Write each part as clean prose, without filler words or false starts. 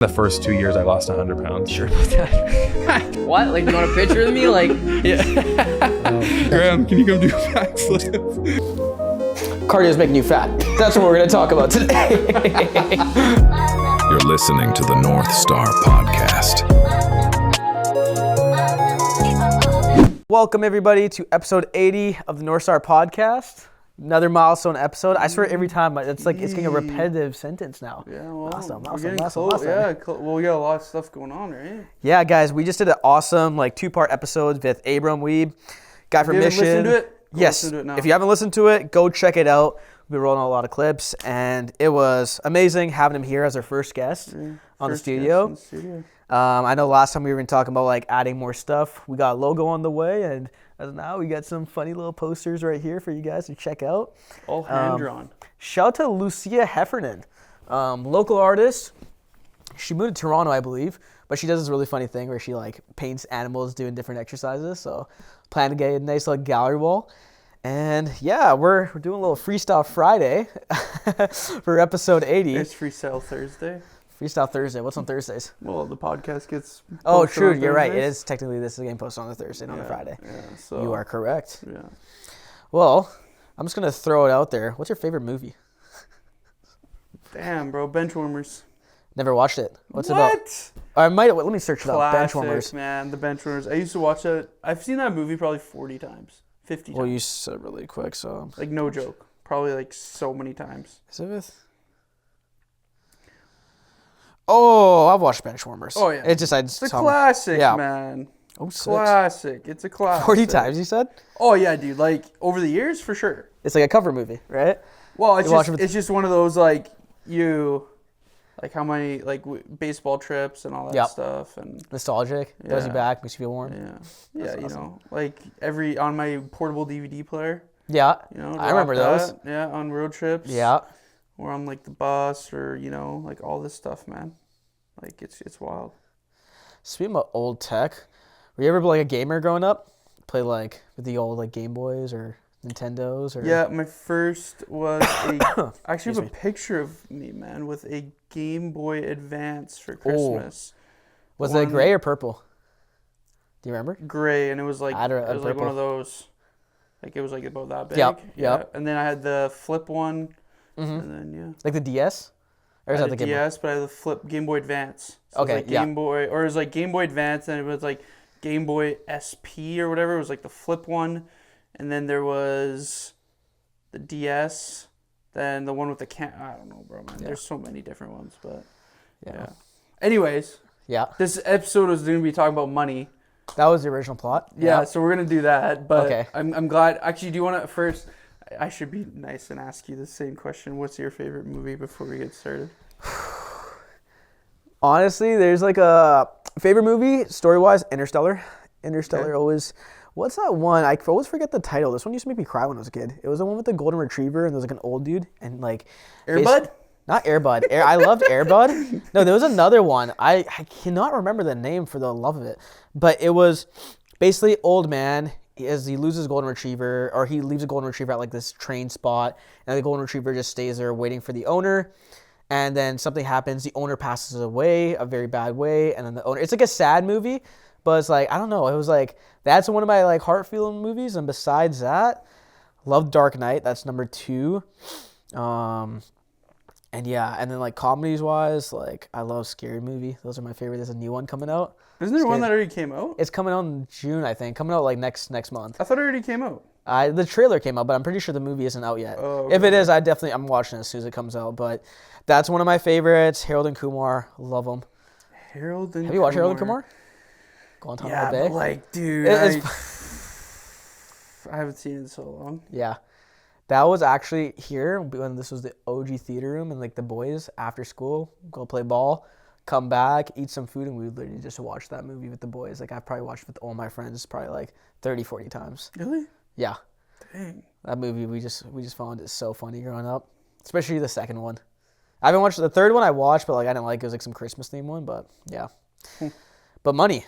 The first 2 years I lost 100 pounds. Sure about that. What? Like, you want a picture of me? Like, Yeah. Graham, can you come do a backflip? Cardio's making you fat. That's what we're going to talk about today. You're listening to the Northstar Podcast. Welcome, everybody, to episode 80 of the Northstar Podcast. Another milestone episode. I swear every time, it's like it's getting a repetitive sentence now. Yeah, well, Milestone. Yeah, well, we got a lot of stuff going on, right? Yeah, guys, we just did an awesome two-part episode with Abram, Weeb, guy from Mission. Listen to it? Yes. Listen to it now. If you haven't listened to it, go check it out. We've been rolling out a lot of clips, and it was amazing having him here as our first guest on the studio. I know last time we were talking about adding more stuff. We got a logo on the way, and as of now we got some funny little posters right here for you guys to check out. All hand drawn. Shout out to Lucia Heffernan, local artist. She moved to Toronto, I believe, but she does this really funny thing where she paints animals doing different exercises. So plan to get a nice little gallery wall. And yeah, we're doing a little Freestyle Friday for episode 80. It's Freestyle Thursday. Freestyle Thursday. What's on Thursdays? Well, the podcast gets Oh, posted true. on You're right. It Thursdays. is technically this is getting posted on the Thursday, not on the Friday. Yeah, so You are correct. Yeah. Well, I'm just gonna throw it out there. What's your favorite movie? Damn, bro, Benchwarmers. Never watched it. What's it What? about? I might. Let me search it up. Classic, Benchwarmers. man. The Benchwarmers. I used to watch that. I've seen that movie probably 40 times, 50 times. Well, you said really quick, so. No joke. Probably so many times. Is it with? Oh, I've watched Benchwarmers. Oh, yeah. It's a Classic, Yeah. man. Oh, six. Classic. It's a classic. 40 times, you said? Oh yeah, dude. Over the years, for sure. It's like a cover movie, right? Well, You watch it with- it's just one of those how many baseball trips and all that Yep. stuff and Nostalgic. Does you Yeah. back, makes you feel warm. yeah, That's awesome. every on my portable DVD player. Yeah. I I remember those. Yeah, on road trips. Yeah. Or on the bus or all this stuff, man. It's wild. Speaking of old tech, were you ever a gamer growing up? Play with the old Game Boys or Nintendos or? Yeah, my first was I actually have me. a picture of me, man, with a Game Boy Advance for Christmas. Was it gray or purple? Do you remember? Gray, and it was I had a it was one purple. of those, it was about that big. Yep, Yeah. yep. And then I had the flip one, Mm-hmm. and then Like the DS? Or is I that had the the Game Boy? DS, but I had the flip Game Boy Advance. So Okay, it was yeah. Game Boy, or it was Game Boy Advance, and it was Game Boy SP or whatever. It was the flip one, and then there was the DS, then the one with the I don't know, bro, man. Yeah. There's so many different ones, but Yeah. Anyways, Yeah. this episode was going to be talking about money. That was the original plot? Yeah, so we're going to do that, but Okay. I'm glad. Actually, do you want to first? I should be nice and ask you the same question. What's your favorite movie before we get started? Honestly, there's a favorite movie, story-wise, Interstellar. Interstellar Okay. always... What's that one? I always forget the title. This one used to make me cry when I was a kid. It was the one with the golden retriever, and there was an old dude, and Air Bud? Not Air Bud. I loved Air Bud. No, there was another one. I cannot remember the name for the love of it. But it was basically old man as he loses golden retriever, or he leaves a golden retriever at this train spot, and the golden retriever just stays there waiting for the owner. And then something happens. The owner passes away a very bad way, and then the owner. It's a sad movie, but it's I don't know. It was that's one of my heart-feeling movies. And besides that, love Dark Knight. That's number 2. And yeah, and then comedies wise, I love Scary Movie. Those are my favorite. There's a new one coming out. Isn't there one that already came out? It's coming out in June, I think. Coming out next month. I thought it already came out. The trailer came out, but I'm pretty sure the movie isn't out yet. Oh, If okay. it is, I'm watching it as soon as it comes out. But that's one of my favorites. Harold and Kumar, love them. Harold and Have you watched Harold and Kumar? Guantanamo Yeah, Bay. but dude, I haven't seen it in so long. Yeah. That was actually here when this was the OG theater room, and the boys after school go play ball, come back, eat some food, and we would literally just watch that movie with the boys. I've probably watched it with all my friends probably 30, 40 times. Really? Yeah. Dang. That movie we just found it so funny growing up, especially the second one. I haven't watched the third one. I watched, but I didn't like it. It was some Christmas theme one, but yeah. But money.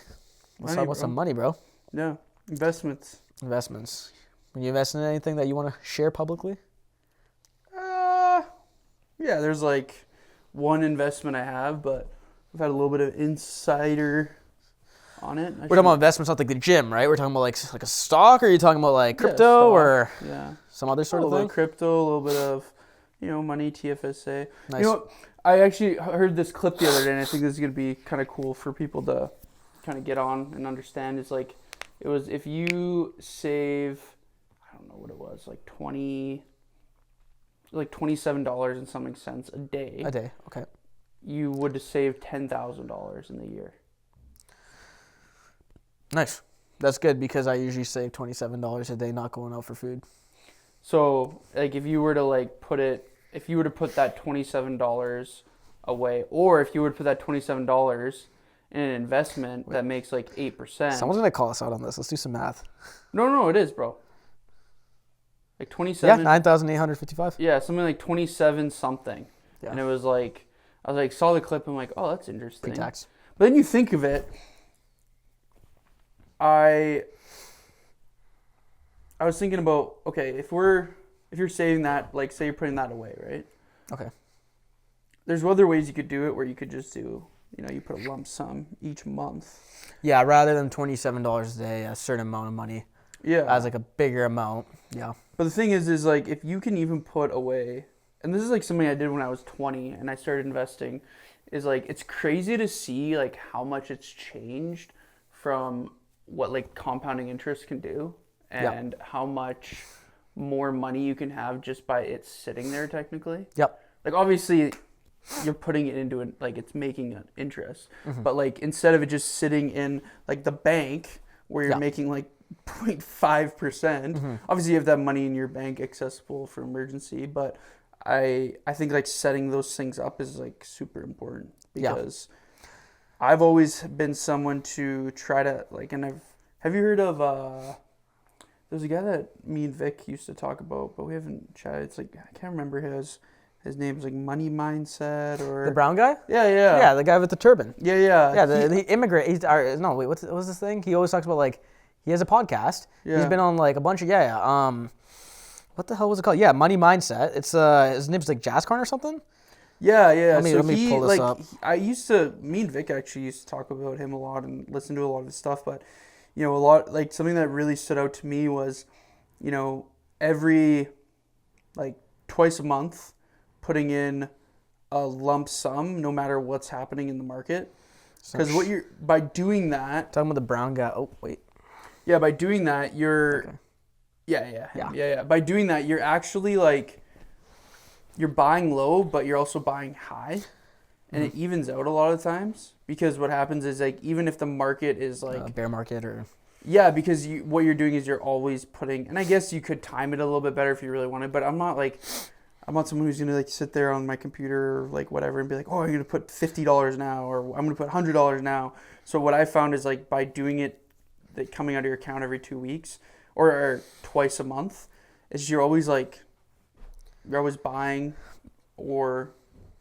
Let's talk about some money, bro. Yeah. Investments. Investments. When you invest in anything that you want to share publicly? Yeah, there's one investment I have, but I've had a little bit of insider on it. We're talking about investments, not like the gym, right? We're talking about like a stock, or are you talking about like crypto or some other sort of thing? A little bit of crypto, a little bit of, money, TFSA. Nice. You know, I actually heard this clip the other day, and I think this is going to be kind of cool for people to kind of get on and understand. It's like, it was if you save, I don't know what it was, like $27 and something cents a day. A day, okay. You would save $10,000 in the year. Nice. That's good because I usually save $27 a day not going out for food. So, like, if you were to put that $27 away, or if you were to put that $27 in an investment that makes like 8%. Someone's gonna call us out on this. Let's do some math. No, it is, bro. Like 27. Yeah, 9,855. Yeah, something like 27 something. Yeah. And it was like, I was like, saw the clip. I'm like, oh, that's interesting. Pre-tax. But then you think of it. I was thinking about, okay, if you're saving that, like, say you're putting that away, right? Okay. There's other ways you could do it where you could just do, you put a lump sum each month. Yeah, rather than $27 a day, a certain amount of money. Yeah. As like a bigger amount. Yeah. But the thing is like, if you can even put away, and this is like something I did when I was 20 and I started investing, is like, it's crazy to see like how much it's changed from what like compounding interest can do, and how much more money you can have just by it sitting there technically. Yep. Like, obviously you're putting it into it, like, it's making an interest, but like, instead of it just sitting in like the bank where you're making like 0.5%, obviously you have that money in your bank accessible for emergency, but I think like setting those things up is like super important, because I've always been someone to try to like, and have you heard of there's a guy that me and Vic used to talk about, but we haven't chatted. It's like, I can't remember his name's like Money Mindset, or the brown guy. Yeah, the guy with the turban. Yeah. The immigrant. What was this thing? He always talks about, like, he has a podcast. Yeah. He's been on like a bunch of what the hell was it called? Yeah, Money Mindset. It's his name's like Jazzcorn or something. Yeah. Let me pull this up. Me and Vic actually used to talk about him a lot and listen to a lot of his stuff, but a lot, like, something that really stood out to me was, every like twice a month, putting in a lump sum no matter what's happening in the market. Because by doing that, talking about the brown guy. Oh wait. Yeah, by doing that you're by doing that you're actually like, you're buying low, but you're also buying high, and it evens out a lot of times, because what happens is, like, even if the market is like bear market or because what you're doing is you're always putting, and I guess you could time it a little bit better if you really wanted, but I'm not someone who's gonna like sit there on my computer or like whatever and be like, oh, I'm gonna put $50 now, or I'm gonna put $100 now. So what I found is, like, by doing it, like, coming out of your account every 2 weeks or twice a month, is you're always buying, or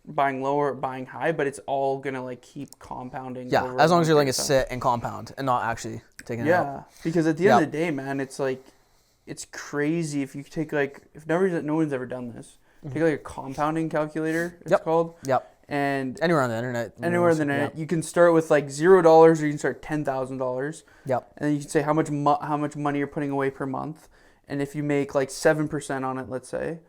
buying low or buying high, but it's all gonna like keep compounding. Yeah, as long as you're letting it sit and compound and not actually taking it out. Yeah, because at the end of the day, man, it's like, it's crazy if you take like, if no one's ever done this, take like a compounding calculator, it's called. Yep. And anywhere on the internet. You can start with like $0, or you can start $10,000. Yep. And then you can say how much money you're putting away per month, and if you make like 7% on it, let's say,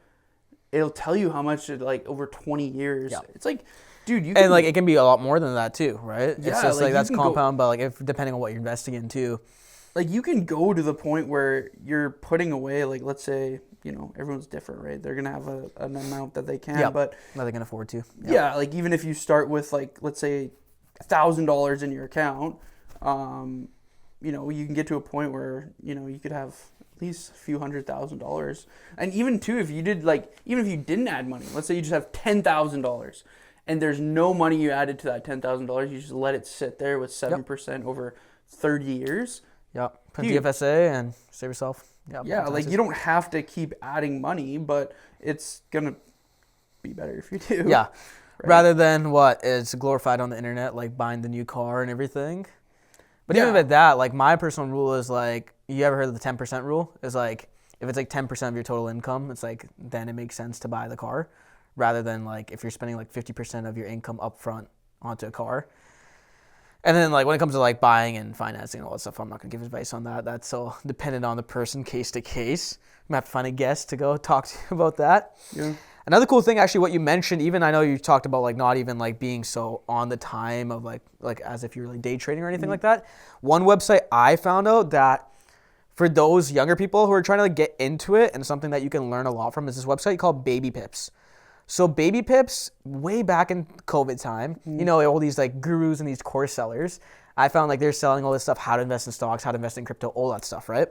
it'll tell you how much it, like, over 20 years. Yep. It's like, dude, you can, and like, it can be a lot more than that too, right? It's just like that's compound, but like, depending on what you're investing in too. Like, you can go to the point where you're putting away, like, let's say, everyone's different, right? They're going to have an amount that they can, but that they can afford to. Yeah, like, even if you start with, like, let's say $1,000 in your account, you can get to a point where, you could have at least a few $100,000. And even too, if you did, like, even if you didn't add money, let's say you just have $10,000 and there's no money you added to that $10,000, you just let it sit there with 7% over 30 years. Yep. Put TFSA and save yourself. Yeah, like, you don't have to keep adding money, but it's going to be better if you do. Yeah. Right? Rather than what is glorified on the internet, like buying the new car and everything. But even with that, like, my personal rule is, like, you ever heard of the 10% rule? Is like, if it's like 10% of your total income, it's like, then it makes sense to buy the car, rather than like if you're spending like 50% of your income up front onto a car. And then like when it comes to like buying and financing and all that stuff, I'm not gonna give advice on that. That's all dependent on the person, case to case. I'm gonna have to find a guest to go talk to you about that. Yeah. Another cool thing, actually, what you mentioned, even I know you talked about like not even like being so on the time of like as if you're really day trading or anything like that. One website I found out that for those younger people who are trying to like get into it and something that you can learn a lot from is this website called Baby Pips. So Baby Pips, way back in COVID time, you know, all these like gurus and these course sellers, I found like they're selling all this stuff, how to invest in stocks, how to invest in crypto, all that stuff, right?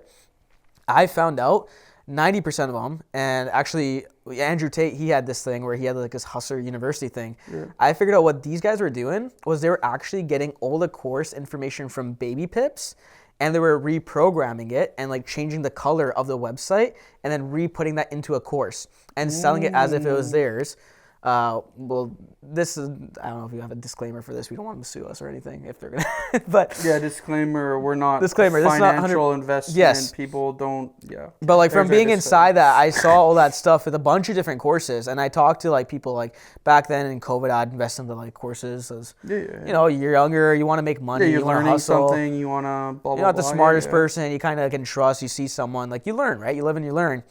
I found out 90% of them, and actually Andrew Tate, he had this thing where he had like this Hustler University thing. Yeah. I figured out what these guys were doing was they were actually getting all the course information from Baby Pips, and they were reprogramming it and like changing the color of the website and then re-putting that into a course and selling it as if it was theirs. Well, this is, I don't know if you have a disclaimer for this. We don't want them to sue us or anything if they're going to, but. Yeah, disclaimer, we're not disclaimer, financial investment. Yes. People don't, yeah. But like from being inside that, I saw all that stuff with a bunch of different courses. And I talked to like people like back then in COVID, I'd invest into like courses. As, you know, you're younger, you want to make money. Yeah, you're you learning hustle, something, you want to blah, blah, You're not the blah, smartest person. You kind of can trust. You see someone, like you learn, right? You live and you learn.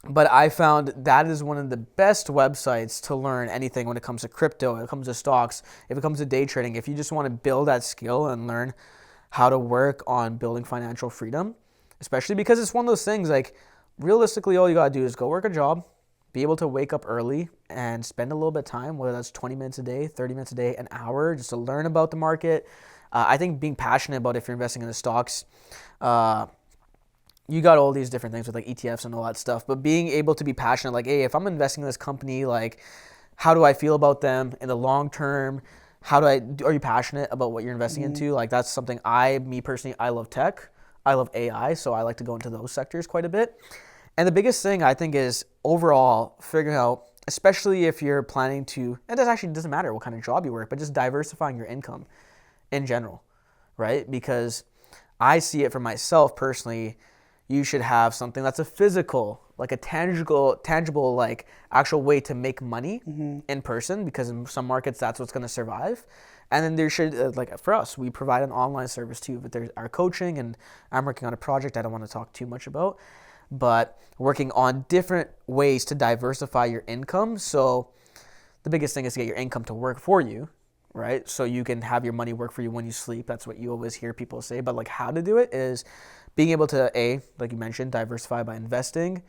But I found that is one of the best websites to learn anything when it comes to crypto, when it comes to stocks, if it comes to day trading. If you just want to build that skill and learn how to work on building financial freedom, especially because it's one of those things like realistically all you got to do is go work a job, be able to wake up early and spend a little bit of time, whether that's 20 minutes a day, 30 minutes a day, an hour, just to learn about the market. I think being passionate about if you're investing in the stocks, you got all these different things with like ETFs and all that stuff, but being able to be passionate, like, hey, if I'm investing in this company, like, how do I feel about them in the long term? Are you passionate about what you're investing into? Like, that's something me personally, I love tech. I love AI, so I like to go into those sectors quite a bit. And the biggest thing I think is overall figuring out, especially if you're planning to, and it actually doesn't matter what kind of job you work, but just diversifying your income in general, right? Because I see it for myself personally. You should have something that's a physical, like a tangible, like actual way to make money in person, because in some markets that's what's going to survive. And then there should, like for us, we provide an online service too, but there's our coaching, and I'm working on a project I don't want to talk too much about, but working on different ways to diversify your income. So the biggest thing is to get your income to work for you, right? So you can have your money work for you when you sleep. That's what you always hear people say, but like how to do it is being able to, like you mentioned, diversify by investing,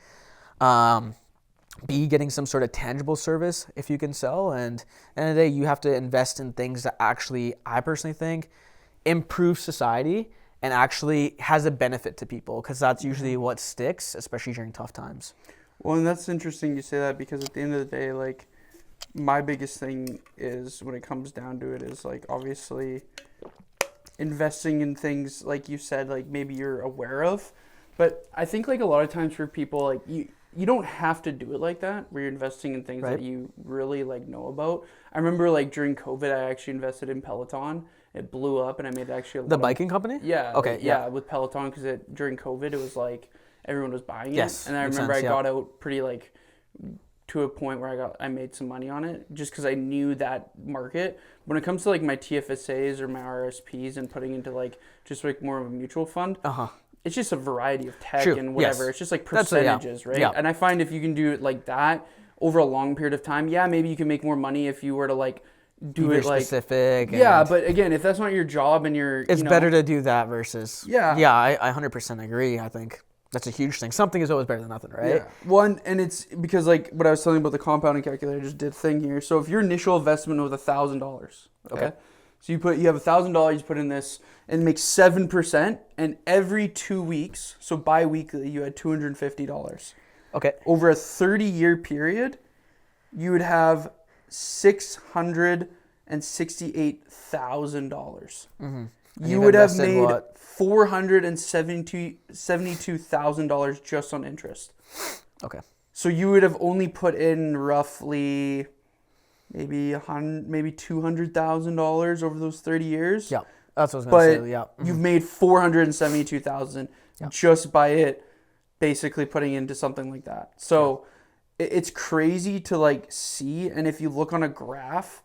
B, getting some sort of tangible service if you can sell, and at the end of the day, you have to invest in things that actually, I personally think, improve society and actually has a benefit to people, because that's usually what sticks, especially during tough times. Well, and that's interesting you say that, because at the end of the day, like, my biggest thing is, when it comes down to it, is like, obviously investing in things like you said, like maybe you're aware of, but I think like a lot of times for people, like you don't have to do it like that, where you're investing in things that you really like know about. I remember like during COVID, I actually invested in Peloton. It blew up, and I made actually the biking company. Yeah. Okay. Yeah, with Peloton, because during COVID it was like everyone was buying it, and I remember I got out pretty like to a point where I made some money on it, just because I knew that market. When it comes to like my TFSAs or my RSPs and putting into like just like more of a mutual fund, it's just a variety of tech and whatever. Yes. It's just like percentages, right? Yeah. And I find if you can do it like that over a long period of time, maybe you can make more money if you were to like do it like specific. Yeah, but again, if that's not your job and it's better to do that versus. Yeah. Yeah, I 100% agree. I think that's a huge thing. Something is always better than nothing, right? Yeah. Well, and it's because like what I was telling you about the compounding calculator, I just did thing here. So if your initial investment was $1,000, okay, so you have $1,000, you put in this, and it makes 7%, and every 2 weeks, so bi-weekly, you had $250. Okay. Over a 30-year period, you would have $668,000. You would have made $472,000 just on interest. Okay. So you would have only put in roughly maybe $200,000 over those 30 years. Yeah, that's what I was going to say. Yeah. You've made $472,000 just by it basically putting into something like that. So it's crazy to like see, and if you look on a graph,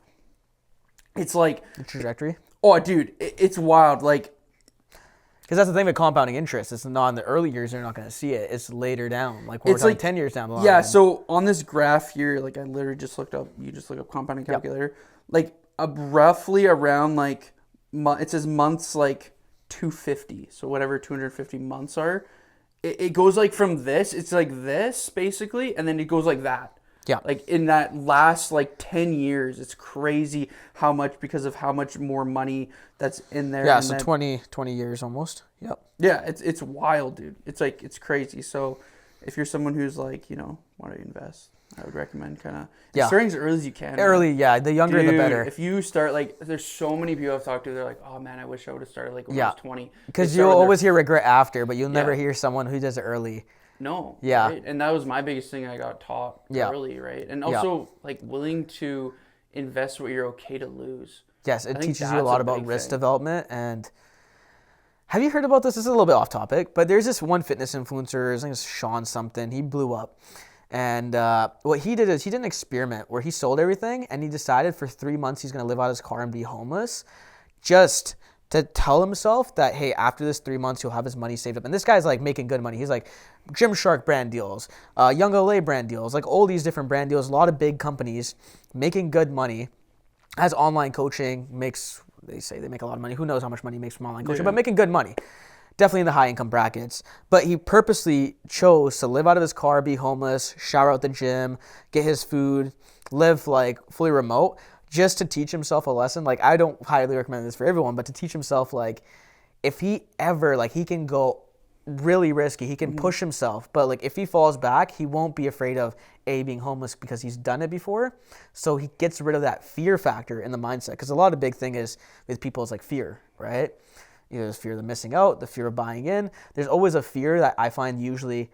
it's like The trajectory. oh, dude, it's wild. Like, because that's the thing with compounding interest. It's not in the early years you're not going to see it. It's later down, like when we're talking 10 years down the line. Yeah. So on this graph here, like I literally just looked up. You just look up compounding calculator. Like roughly around like it says months like 250. So whatever 250 months are, it goes like from this. It's like this basically, and then it goes like that. Yeah. Like in that last like 10 years, it's crazy how much, because of how much more money that's in there. Yeah, so 20 years almost. Yep. Yeah, it's wild, dude. It's like, it's crazy. So if you're someone who's like, want to invest, I would recommend kind of starting as early as you can. Early, yeah. The younger, the better. If you start, like, there's so many people I've talked to, they're like, oh man, I wish I would have started like when I was 20. Because you'll always hear regret after, but you'll never hear someone who does it early. No. Yeah. Right? And that was my biggest thing I got taught early, right? And also like willing to invest what you're okay to lose. Yes, it teaches you a lot about risk development. And have you heard about this? This is a little bit off topic, but there's this one fitness influencer, his name is Sean something. He blew up. And what he did is he did an experiment where he sold everything and he decided for 3 months he's going to live out of his car and be homeless, just to tell himself that, hey, after this 3 months, he'll have his money saved up. And this guy's like making good money. He's like Gymshark brand deals, Young LA brand deals, like all these different brand deals, a lot of big companies making good money. Has online coaching, they say they make a lot of money. Who knows how much money he makes from online coaching, but making good money. Definitely in the high income brackets. But he purposely chose to live out of his car, be homeless, shower at the gym, get his food, live like fully remote, just to teach himself a lesson. Like, I don't highly recommend this for everyone, but to teach himself, like, if he ever, like, he can go really risky, he can push himself, but like if he falls back, he won't be afraid of being homeless because he's done it before. So he gets rid of that fear factor in the mindset, because a lot of big thing is with people is like fear, right? There's fear of missing out, the fear of buying in. There's always a fear that I find usually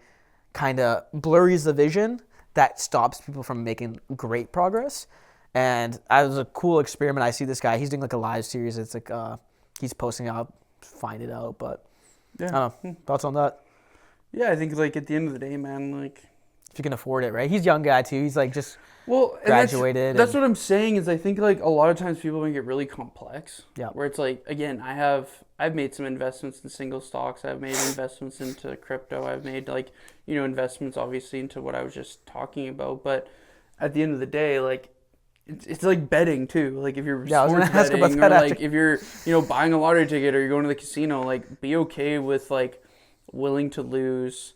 kind of blurs the vision that stops people from making great progress. And it was a cool experiment. I see this guy, he's doing like a live series. It's like he's posting out, find it out, but I don't know. Thoughts on that? Yeah, I think like at the end of the day, man, like if you can afford it, right? He's a young guy too. He's like just graduated. That's what I'm saying is I think like a lot of times people make it really complex. Yeah. Where it's like, again, I've made some investments in single stocks. I've made investments into crypto. I've made like, investments obviously into what I was just talking about. But at the end of the day, like it's like betting too. Like if you're sports betting or like if you're, buying a lottery ticket or you're going to the casino, like be okay with like willing to lose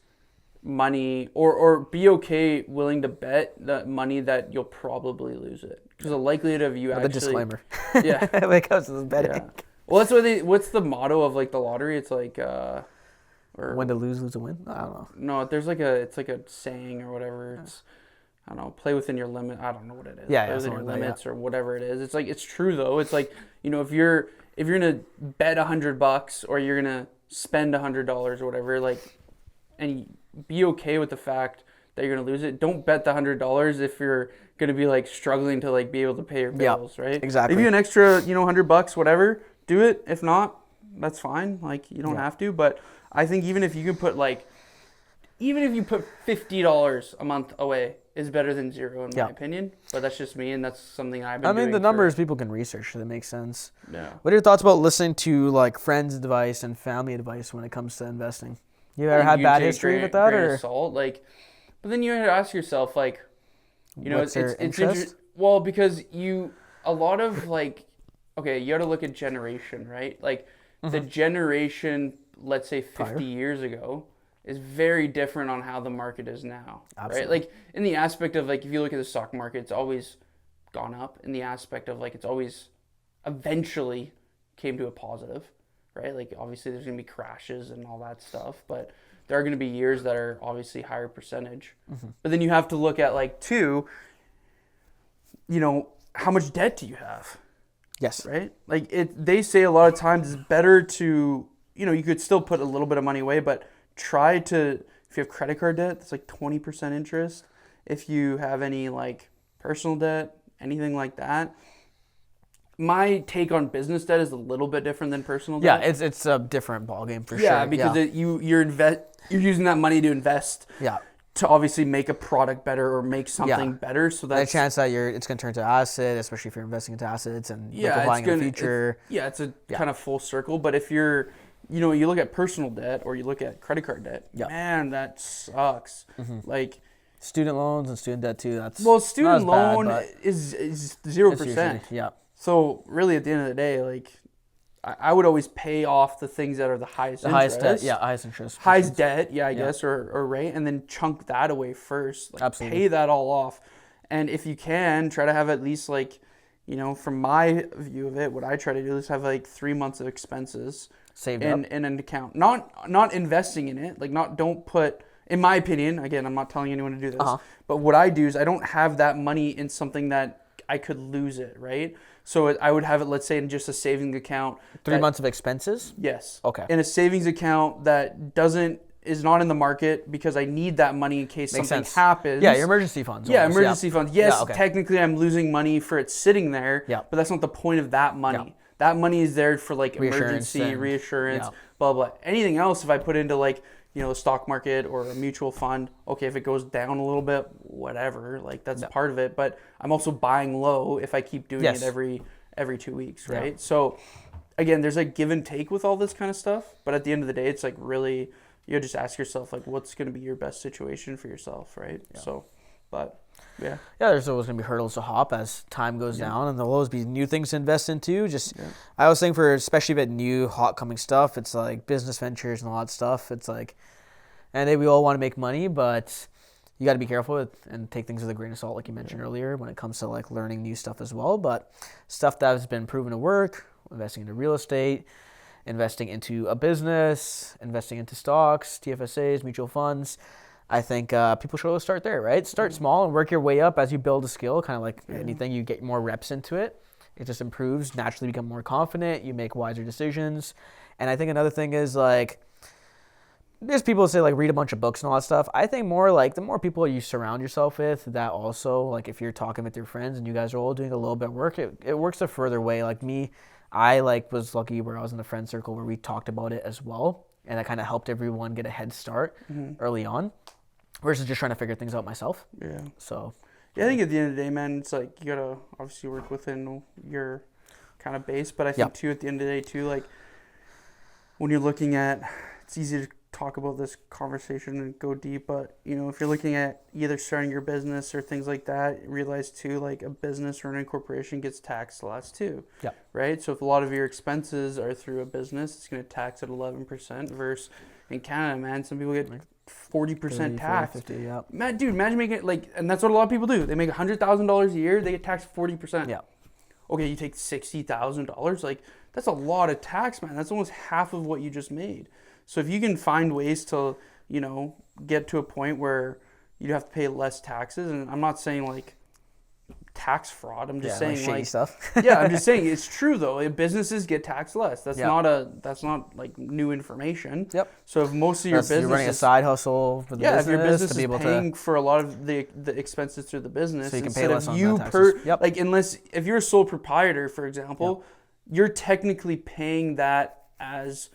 money or be okay willing to bet that money that you'll probably lose it, because the likelihood of you actually... The disclaimer. Yeah. When it comes to this betting. Yeah. Well, that's what what's the motto of like the lottery? It's like or when to lose to win? I don't know. No, there's like it's like a saying or whatever. It's I don't know, play within your limit. I don't know what it is. Yeah, play within your like limits or whatever it is. It's like, it's true though. It's like, if you're gonna bet $100 or you're gonna spend $100 or whatever, like, and be okay with the fact that you're gonna lose it. Don't bet the $100 if you're gonna be like struggling to like be able to pay your bills, right? Exactly. If you have an extra, $100, whatever, do it. If not, that's fine. Like, you don't have to. But I think even if you put $50 a month away, is better than zero in my opinion. But that's just me, and that's something I've been doing. The numbers people can research, so that makes sense. Yeah. What are your thoughts about listening to like friends' advice and family advice when it comes to investing? You ever had bad history with that, or salt? Like, but then you have to ask yourself, like, what's their it's interest? Well, because a lot of like, okay, you got to look at generation, right? Like the generation, let's say 50 years ago, is very different on how the market is now, right? Like in the aspect of like, if you look at the stock market, it's always gone up. In the aspect of like, it's always eventually came to a positive, right? Like obviously there's gonna be crashes and all that stuff, but there are gonna be years that are obviously higher percentage. But then you have to look at like how much debt do you have? Yes. Right? Like they say a lot of times it's better to, you could still put a little bit of money away, but try to, if you have credit card debt, that's like 20% interest. If you have any like personal debt, anything like that. My take on business debt is a little bit different than personal debt. Yeah, it's a different ballgame for sure. Yeah, because you're using that money to invest to obviously make a product better or make something better. So the that's chance that it's going to turn to asset, especially if you're investing into assets and it's liquefying in the gonna, future. it's a kind of full circle. But if you're, you look at personal debt or you look at credit card debt, man, that sucks. Like student loans and student debt too. That's student not as loan bad, is 0%. Yeah. So really, at the end of the day, like I would always pay off the things that are the highest interest. Highest debt, highest interest. Highest debt, I guess, or rate, and then chunk that away first. Like, absolutely. pay that all off. And if you can, try to have at least like, from my view of it, what I try to do is have like 3 months of expenses saved in an account. Not investing in it. Like don't put, in my opinion, again, I'm not telling anyone to do this, but what I do is I don't have that money in something that I could lose it, right? So I would have it, let's say, in just a savings account. 3 months of expenses? Yes. Okay. In a savings account that is not in the market because I need that money in case something happens. Yeah, your emergency funds. Yeah, emergency funds. Yes, technically I'm losing money for it sitting there, but that's not the point of that money. Yeah. That money is there for like emergency, reassurance, blah, blah. Anything else, if I put into like, the stock market or a mutual fund, okay, if it goes down a little bit, whatever, like that's part of it. But I'm also buying low if I keep doing it every 2 weeks, right? Yeah. So again, there's like give and take with all this kind of stuff. But at the end of the day, it's like really, you just ask yourself like, what's going to be your best situation for yourself, right? Yeah. So, but yeah, there's always going to be hurdles to hop as time goes down, and there'll always be new things to invest into. I was saying for especially that new hot coming stuff, it's like business ventures and all that stuff. It's like, and we all want to make money, but you got to be careful and take things with a grain of salt, like you mentioned earlier, when it comes to like learning new stuff as well. But stuff that has been proven to work, investing into real estate, investing into a business, investing into stocks, TFSAs, mutual funds. I think people should always start there, right? Start small and work your way up as you build a skill. Kind of like anything, you get more reps into it. It just improves, naturally become more confident. You make wiser decisions. And I think another thing is like, there's people who say like read a bunch of books and all that stuff. I think more like the more people you surround yourself with, that also, like if you're talking with your friends and you guys are all doing a little bit of work, it works a further way. Like me, I like was lucky where I was in the friend circle where we talked about it as well. And that kind of helped everyone get a head start early on versus just trying to figure things out myself. Yeah. So. Yeah, I think at the end of the day, man, it's like you got to obviously work within your kind of base. But I think too, at the end of the day too, like when you're looking at, it's easy to talk about this conversation and go deep, but if you're looking at either starting your business or things like that, realize too, like a business or an incorporation gets taxed less too. Yeah. Right. So if a lot of your expenses are through a business, it's going to tax at 11% versus in Canada, man, some people get 40% tax. 50, yeah. Dude, imagine making it like, and that's what a lot of people do. They make $100,000 a year, they get taxed 40%. Yeah. Okay, you take $60,000, like that's a lot of tax, man. That's almost half of what you just made. So if you can find ways to, get to a point where you have to pay less taxes, and I'm not saying like tax fraud. I'm just saying like stuff. Yeah, I'm just saying it's true though. Businesses get taxed less. That's not like new information. Yep. So if most of your business, you're running a side hustle for the business, if your business to be able is paying for a lot of the expenses through the business, so you can pay less on the taxes. Like unless if you're a sole proprietor, for example, you're technically paying that as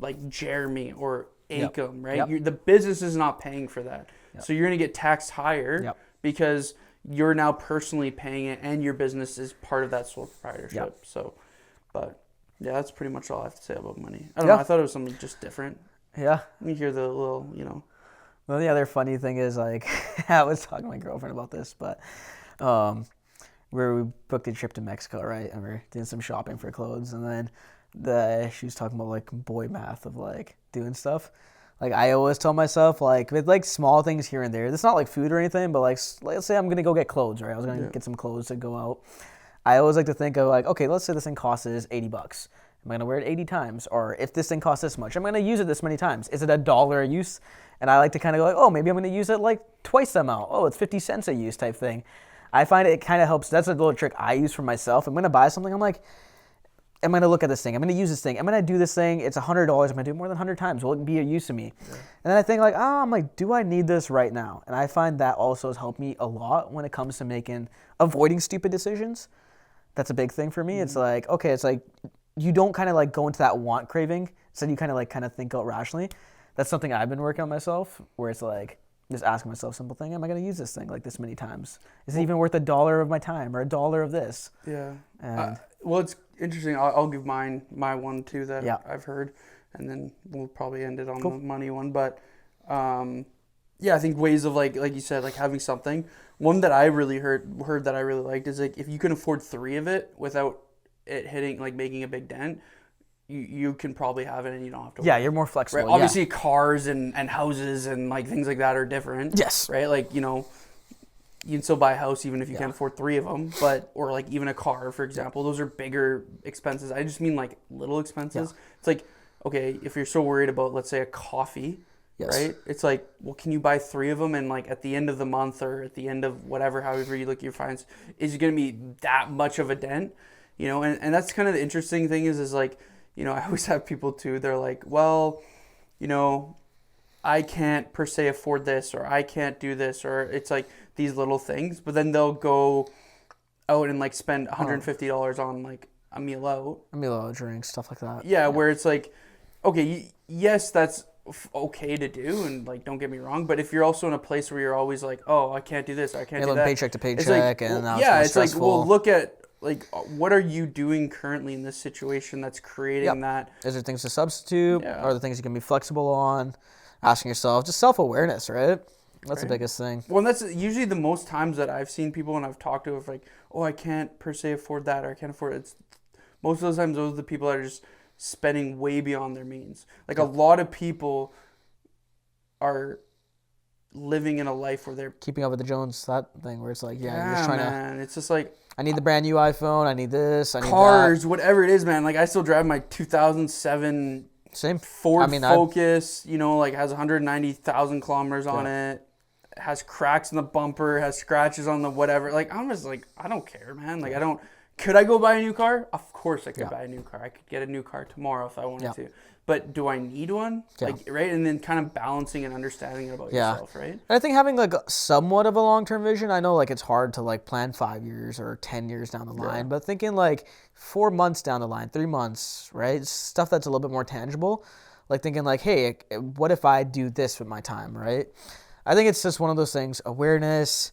like Jeremy or Acom, right? The business is not paying for that. So you're going to get taxed higher because you're now personally paying it and your business is part of that sole proprietorship. So, but yeah, that's pretty much all I have to say about money. I don't know. I thought it was something just different. Yeah. You hear the little, Well, the other funny thing is like, I was talking to my girlfriend about this, but where we booked a trip to Mexico, right? And we're doing some shopping for clothes, and then she was talking about like boy math of like doing stuff. Like I always tell myself like with like small things here and there, it's not like food or anything, but like let's say I'm gonna go get clothes, right? I was gonna get some clothes to go out. I always like to think of like, okay, let's say this thing costs $80. Am I gonna wear it 80 times? Or if this thing costs this much, I'm gonna use it this many times. Is it $1 a use? And I like to kind of go like, oh, maybe I'm gonna use it like twice the amount. Oh, it's 50 cents a use type thing. I find it kind of helps. That's a little trick I use for myself. I'm gonna buy something. I'm like, I'm going to look at this thing. I'm going to use this thing. I'm going to do this thing. It's $100. I'm going to do it more than 100 times. Will it be a use to me? Yeah. And then I think like, I'm like, do I need this right now? And I find that also has helped me a lot when it comes to avoiding stupid decisions. That's a big thing for me. Mm-hmm. It's like, okay, it's like you don't kind of like go into that want craving. So you kind of think out rationally. That's something I've been working on myself where it's like, just asking myself simple thing, am I going to use this thing like this many times? Is it even worth $1 of my time or $1 of this? Yeah. And Well, it's interesting. I'll give my one too that Yeah. I've heard, and then we'll probably end it on the money one. But yeah, I think ways of like you said, like having something. One that I really heard that I really liked is like if you can afford 3 of it without it hitting like making a big dent, you can probably have it and you don't have to. yeah, worry. you're more flexible. Right. Obviously, cars and houses and like things like that are different. Yes. Right. Like you can still buy a house even if you can't afford 3 of them, or like even a car, for example. Those are bigger expenses. I just mean like little expenses. Yeah. It's like, okay, if you're so worried about, let's say, a coffee, Yes. right? It's like, well, can you buy 3 of them and like at the end of the month or at the end of whatever, however you look at your finance, is it going to be that much of a dent? And that's kind of the interesting thing is like, I always have people too, they're like, well, I can't per se afford this, or I can't do this, or it's like these little things, but then they'll go out and like spend $150 on like a meal out. A meal out, drinks, stuff like that. Yeah, where it's like, okay, yes, that's okay to do, and like don't get me wrong, but if you're also in a place where you're always like, oh, I can't do this, I can't do that. Paycheck to paycheck, it's like, and now it's like, stressful. well, look at like what are you doing currently in this situation that's creating that? Is there things to substitute? Yeah. Are there things you can be flexible on? Asking yourself, just self-awareness, right? That's the biggest thing. Well, and that's usually the most times that I've seen people and I've talked to of like, oh, I can't per se afford that, or I can't afford it. It's, most of the times those are the people that are just spending way beyond their means. Like a lot of people are living in a life where they're Keeping up with the Jones, that thing where it's like, you're just trying to. It's just like I need the brand new iPhone. I need this. I need cars, whatever it is, man. Like I still drive my 2007 that. Same. Ford Focus. Like has 190,000 kilometers on it. Has cracks in the bumper. Has scratches on the whatever. Like I'm just like I don't care, man. Like I don't. Could I go buy a new car? Of course I could buy a new car. I could get a new car tomorrow if I wanted to. But do I need one? Yeah. Like, right? And then kind of balancing and understanding it about yourself, right? And I think having like somewhat of a long-term vision, I know like it's hard to like plan 5 years or 10 years down the line, but thinking like 4 months down the line, 3 months, right? Stuff that's a little bit more tangible. Like thinking like, hey, what if I do this with my time, right? I think it's just one of those things, awareness,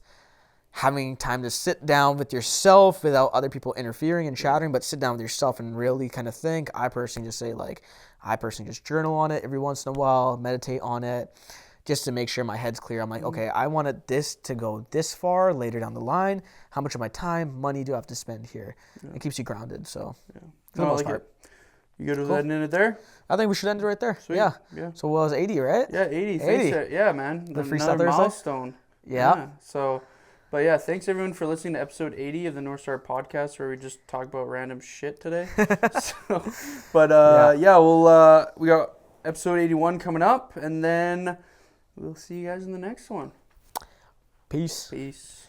having time to sit down with yourself without other people interfering and chattering, but sit down with yourself and really kind of think. I personally just journal on it every once in a while, meditate on it, just to make sure my head's clear. I'm like, okay, I wanted this to go this far later down the line. How much of my time, money do I have to spend here? It keeps you grounded, so for the most part. You good with ending it there? I think we should end it right there. Sweet. Yeah. So it was 80, right? Yeah, 80. 80. Thanks. Yeah, man. The Freestyle Another Thursday? milestone. Yeah. So, but yeah, thanks everyone for listening to episode 80 of the Northstar Podcast, where we just talk about random shit today. We'll we got episode 81 coming up, and then we'll see you guys in the next one. Peace. Peace.